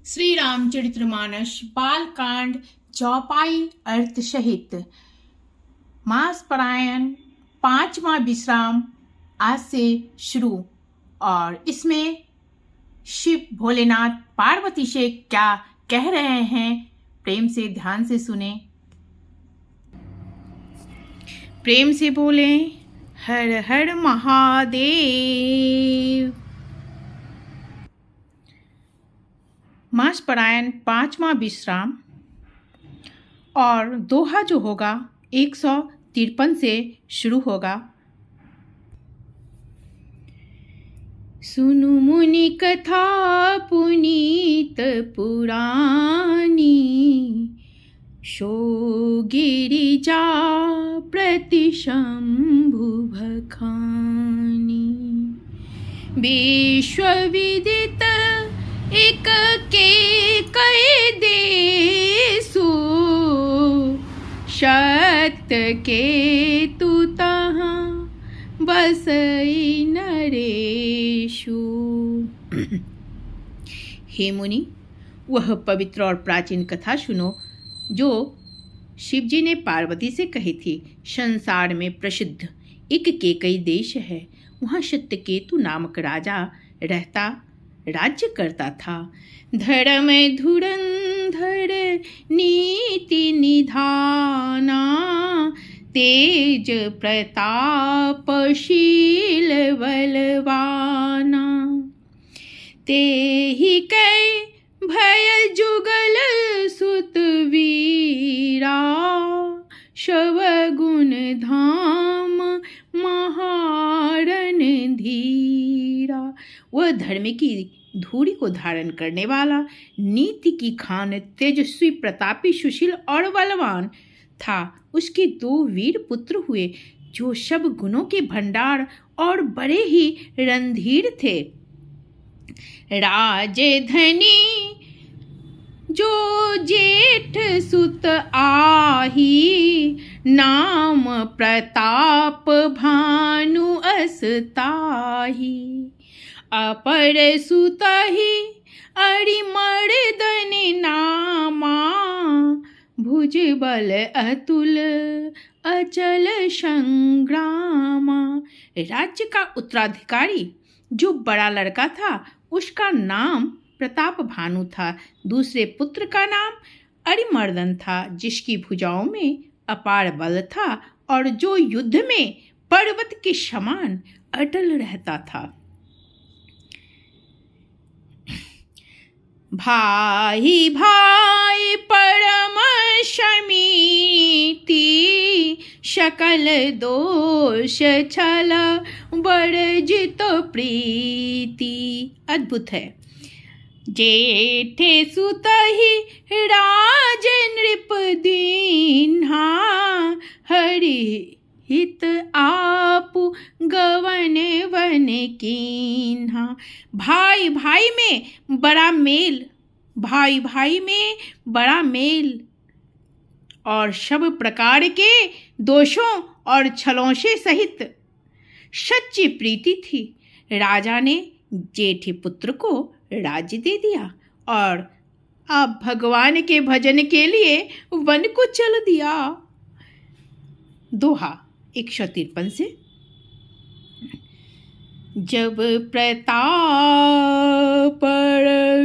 श्री रामचरितमानस बालकांड चौपाई अर्थ सहित मास परायण 5वां विश्राम आज से शुरू। और इसमें शिव भोलेनाथ पार्वती से क्या कह रहे हैं, प्रेम से ध्यान से सुने। प्रेम से बोले हर हर महादेव। मास परायण 5वां विश्राम और दोहा जो होगा 153 से शुरू होगा। सुनु मुनि कथा पुनीत पुरानी, शो गिरिजा प्रति शंभु भखानी। विश्वविदित एक के कई देसु, सत्य के तु तहाँ बसई नरेशु। हे मुनि, वह पवित्र और प्राचीन कथा सुनो जो शिवजी ने पार्वती से कही थी। संसार में प्रसिद्ध एक केकई देश है, वहाँ सत्यकेतु नामक राजा रहता राज्य करता था। धर्म धुरंधर नीति निधाना, तेज प्रतापशील बलवाना। तेहि कै भय जुगल सुत वीरा, शवगुण धाम महारण धीरा। वह धर्म की धूरी को धारण करने वाला, नीति की खान, तेजस्वी, प्रतापी, सुशील और बलवान था। उसके 2 वीर पुत्र हुए जो सब गुणों के भंडार और बड़े ही रणधीर थे। राजधनी जो जेठ सुत आही, नाम प्रताप भानु असताही। अपर सुतहि अरिमर्दन नामा, भुज बल अतुल अचल संग्रामा। राज्य का उत्तराधिकारी जो बड़ा लड़का था उसका नाम प्रताप भानु था। दूसरे पुत्र का नाम अरिमर्दन था, जिसकी भुजाओं में अपार बल था और जो युद्ध में पर्वत के समान अटल रहता था। भाई भाई परम शमीति, सकल दोष छल बरजित प्रीति। अद्भुत है। जेठे सुतहि राज नृप दीन्हा, हरि हित आपु गवन वन कीन्हा। भाई भाई में बड़ा मेल, भाई भाई में बड़ा मेल और सब प्रकार के दोषों और छलों से सहित सच्ची प्रीति थी। राजा ने जेठे पुत्र को राज्य दे दिया और अब भगवान के भजन के लिए वन को चल दिया। दोहा 153 से। जब प्रताप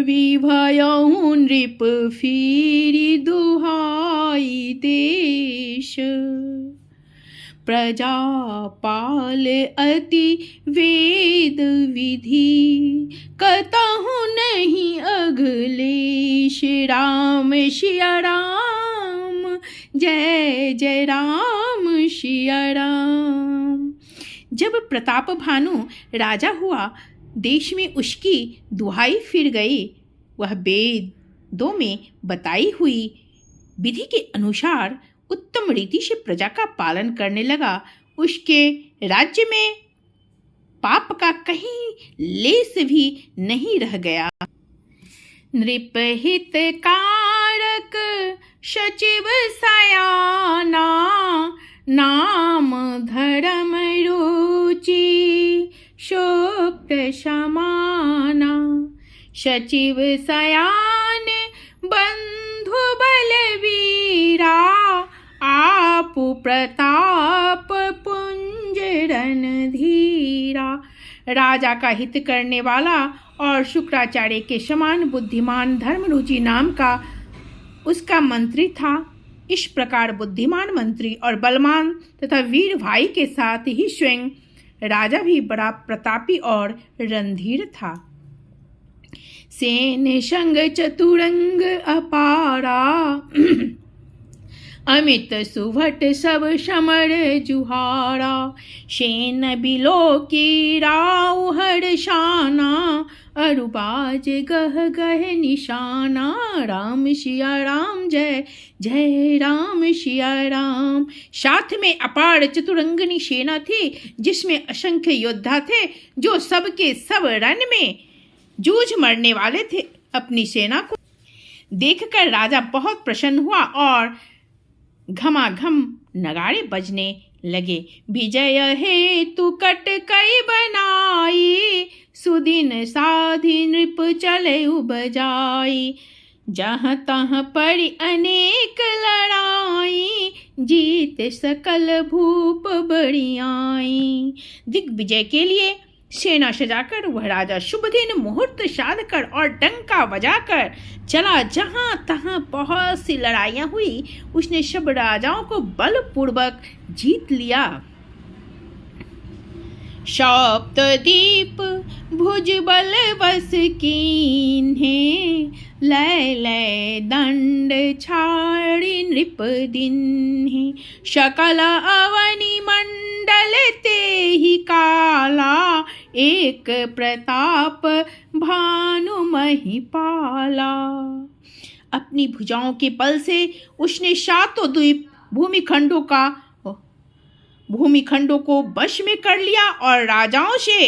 विभयउ नृप, फिरी दुहाई देश। प्रजापाल अति वेद विधि, कतहु नहीं अघलेश। राम सिया राम, जय जय राम सिया राम। जब प्रताप भानु राजा हुआ, देश में उसकी दुहाई फिर गई। वह वेदों में बताई हुई विधि के अनुसार उत्तम रीति से प्रजा का पालन करने लगा। उसके राज्य में पाप का कहीं लेस भी नहीं रह गया। नृप हित कारक सचिव सयाना, नाम धर्म रुचि शोक्त समाना। सचिव सयाना बंधु बलवीरा, आपु प्रताप पुंज रणधीरा। राजा का हित करने वाला और शुक्राचार्य के समान बुद्धिमान धर्मरुचि नाम का उसका मंत्री था। इस प्रकार बुद्धिमान मंत्री और बलवान तथा वीर भाई के साथ ही स्वयं राजा भी बड़ा प्रतापी और रणधीर था। सेन संग चतुरंग अपारा, अमित सुभट सब समर जुहारा। सेन बिलो की राव हर्षाना, अरुबाज गह गह निशाना। राम सिया राम जय जय राम सिया राम। साथ में अपार चतुरंगनी सेना थी, जिसमें असंख्य योद्धा थे जो सबके सब रण में जूझ मरने वाले थे। अपनी सेना को देखकर राजा बहुत प्रसन्न हुआ और घमाघम नगाड़े बजने लगे। विजय हेतु कट कई बनाई, सुदिन साधि नृप चले बजाई। जहाँ तहाँ पड़ी अनेक लड़ाई, जीत सकल भूप बड़ियाई। दिग्विजय के लिए सेना सजाकर वह राजा शुभ दिन मुहूर्त साध कर और डंका बजाकर चला। जहां तहां बहुत सी लड़ाइयां हुई, उसने सब राजाओं को बलपूर्वक जीत लिया। सप्तदीप भुज बल बस कीन्हे, लय लय दंड छाड़ी नृप दिन्हे। सकल अवनि मंडल ते ही काला, एक प्रताप भानु महिपाला। अपनी भुजाओं के बल से उसने सातों द्वीप भूमिखंडों को वश में कर लिया और राजाओं से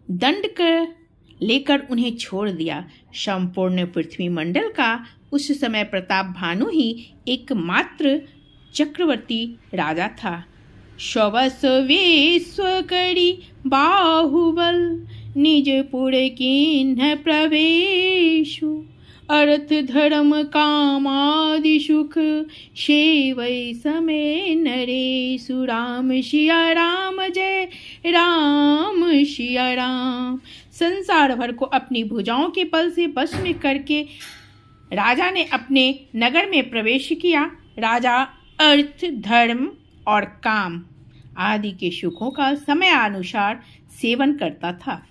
दंड कर लेकर उन्हें छोड़ दिया। संपूर्ण पृथ्वी मंडल का उस समय प्रताप भानु ही एकमात्र चक्रवर्ती राजा था। स्वस विश्व करी बाहुबल, निज पुर किन्ह प्रवेशु। अर्थ धर्म कामादि सुख, सेवै समय नरेशु। राम सिया राम जय राम सिया राम। संसार भर को अपनी भुजाओं के बल से बस में करके राजा ने अपने नगर में प्रवेश किया। राजा अर्थ धर्म और काम आदि के सुखों का समयानुसार सेवन करता था।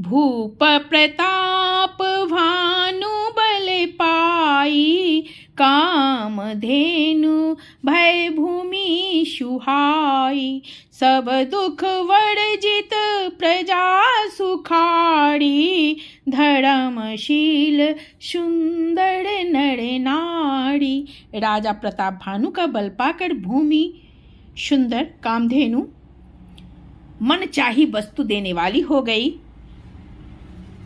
भूप प्रताप भानु बल पाई, काम धेनु भय भूमि सुहाई। सब दुख वर्जित प्रजा सुखाड़ी, धर्मशील सुंदर नर नारी। राजा प्रताप भानु का बल पाकर भूमि सुंदर, कामधेनु मन चाही वस्तु देने वाली हो गई,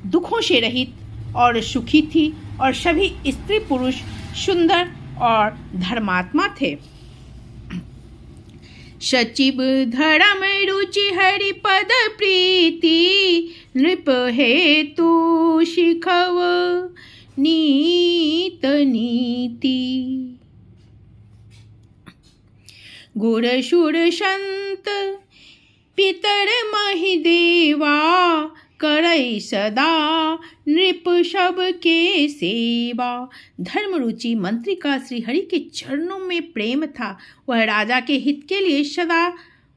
दुखों से रहित और सुखी थी और सभी स्त्री पुरुष सुंदर और धर्मात्मा थे। सचिव धर्म रुचि हरि पद प्रीति, नृप हेतु शिखव नीत नीति। गुर सुर संत पितर महिदेवा, करई सदा नृप सब के सेवा। धर्मरुचि मंत्री का श्रीहरि के चरणों में प्रेम था। वह राजा के हित के लिए सदा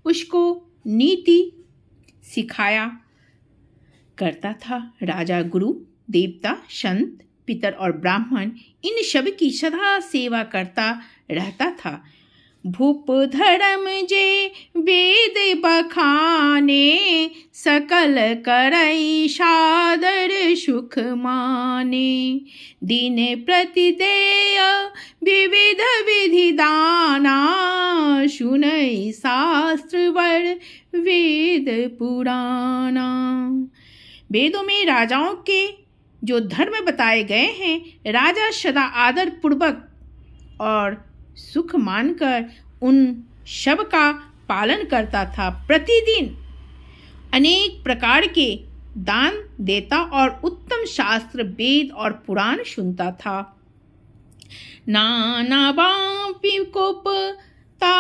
उसको नीति सिखाया करता था। राजा गुरु देवता संत पितर और ब्राह्मण इन सब की सदा सेवा करता रहता था। भूप धर्म जे वेद बखाने, सकल करई सादर सुख माने। दिन प्रतिदेय विविध विधि दाना, सुनई शास्त्र वर वेद पुराना। वेदों में राजाओं के जो धर्म बताए गए हैं, राजा सदा आदर पूर्वक और सुख मानकर उन सब का पालन करता था। प्रतिदिन अनेक प्रकार के दान देता और उत्तम शास्त्र, वेद और पुराण सुनता था। नाना बापी कोपता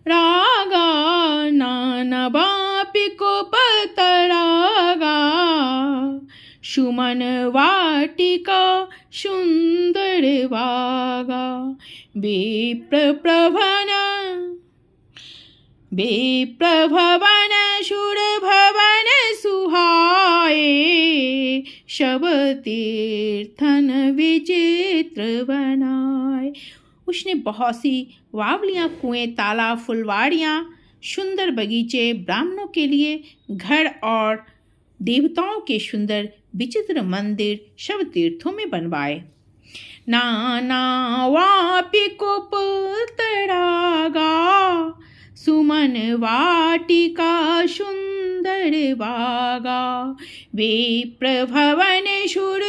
रागा, नाना बापी कोपता रागा, सुमन वाटिका सुंदर वागा, विप्रभवन शूर भवन सुहाए, शब तीर्थन विचित्र बनाए। उसने बहुत सी वावलियाँ, कुएं, तालाब, फुलवाड़ियाँ, सुंदर बगीचे, ब्राह्मणों के लिए घर और देवताओं के सुंदर विचित्र मंदिर शब तीर्थों में बनवाए। नाना वापि कोप तड़ागा, सुमन वाटिका सुंदर बागा, विप्र भवन शूर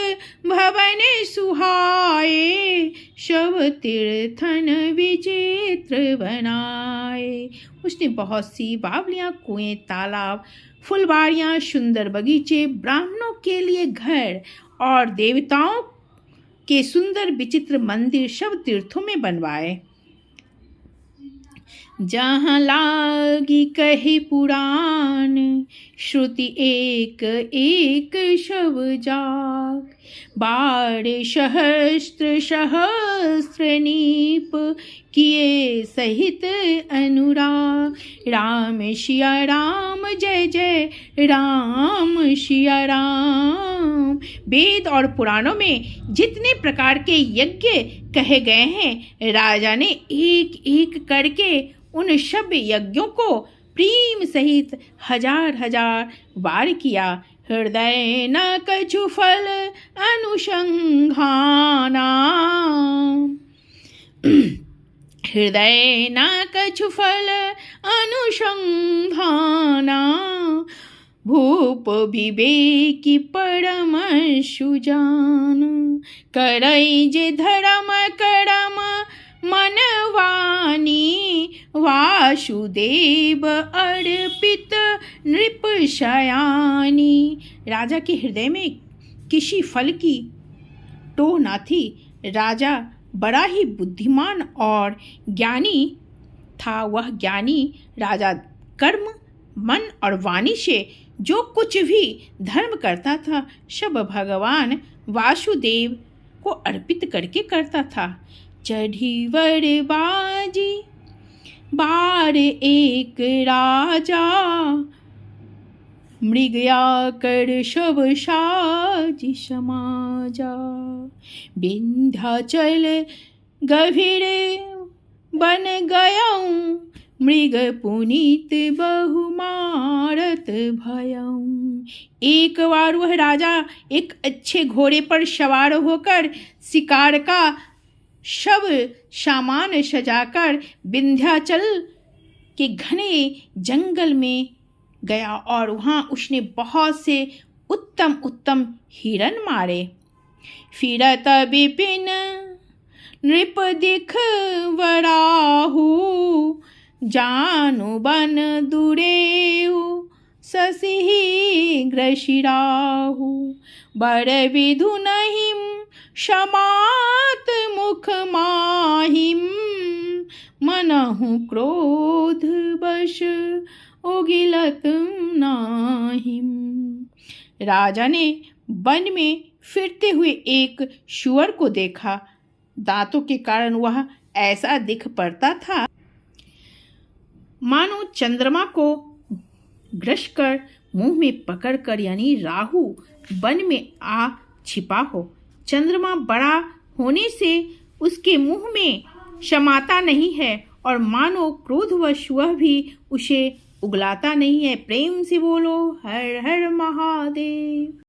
भवन सुहाए, शब तीर्थन विचित्र बनाए। उसने बहुत सी बावलियाँ, कुएं, तालाब, फुलवाड़ियाँ, सुंदर बगीचे, ब्राह्मणों के लिए घर और देवताओं के सुंदर विचित्र मंदिर शब तीर्थों में बनवाए। जहाँ लागी कही पुराण, श्रुति एक एक शब जाग, बारे सहस्त्र सहस्त्र नीप, किए सहित अनुराग, राम सिया राम जय जय राम सिया राम। वेद और पुराणों में जितने प्रकार के यज्ञ कहे गए हैं, राजा ने एक एक करके उन सब यज्ञों को प्रेम सहित हजार हजार बार किया। हृदय न कछु फल अनुसंधाना, हृदय न कछु फल अनुसंधाना, भूप विवेकी परम सुजान, करई जे धर्म करम मनवानी, वासुदेव अर्पित नृप शयानी। राजा के हृदय में किसी फल की टोह न थी। राजा बड़ा ही बुद्धिमान और ज्ञानी था। वह ज्ञानी राजा कर्म, मन और वाणी से जो कुछ भी धर्म करता था, सब भगवान वासुदेव को अर्पित करके करता था। चढ़ी वर बाजी बार एक राजा, मृगया कर शब साजी समाजा, विंध्याचल गभीर बन गयाऊँ, मृग पुनीत बहु मारत भयाऊँ। एक बार वह राजा एक अच्छे घोड़े पर सवार होकर शिकार का सब सामान सजाकर विंध्याचल के घने जंगल में गया और वहाँ उसने बहुत से उत्तम उत्तम हिरण मारे। फिरत विपिन नृप दिख वराहु, जानु बन दुरेऊ शशि ग्रसिराहु, बर विधु नहिम क्षमात मुख माहिम, मनहु क्रोध बश उगिलत नाहिम। राजा ने वन में फिरते हुए एक शुअर को देखा। दांतों के कारण वह ऐसा दिख पड़ता था मानो चंद्रमा को ग्रस कर मुंह में पकड़कर, यानी राहु वन में आ छिपा हो। चंद्रमा बड़ा होने से उसके मुंह में समाता नहीं है और मानो क्रोधवश वह भी उसे उगलाता नहीं है। प्रेम से बोलो हर हर महादेव।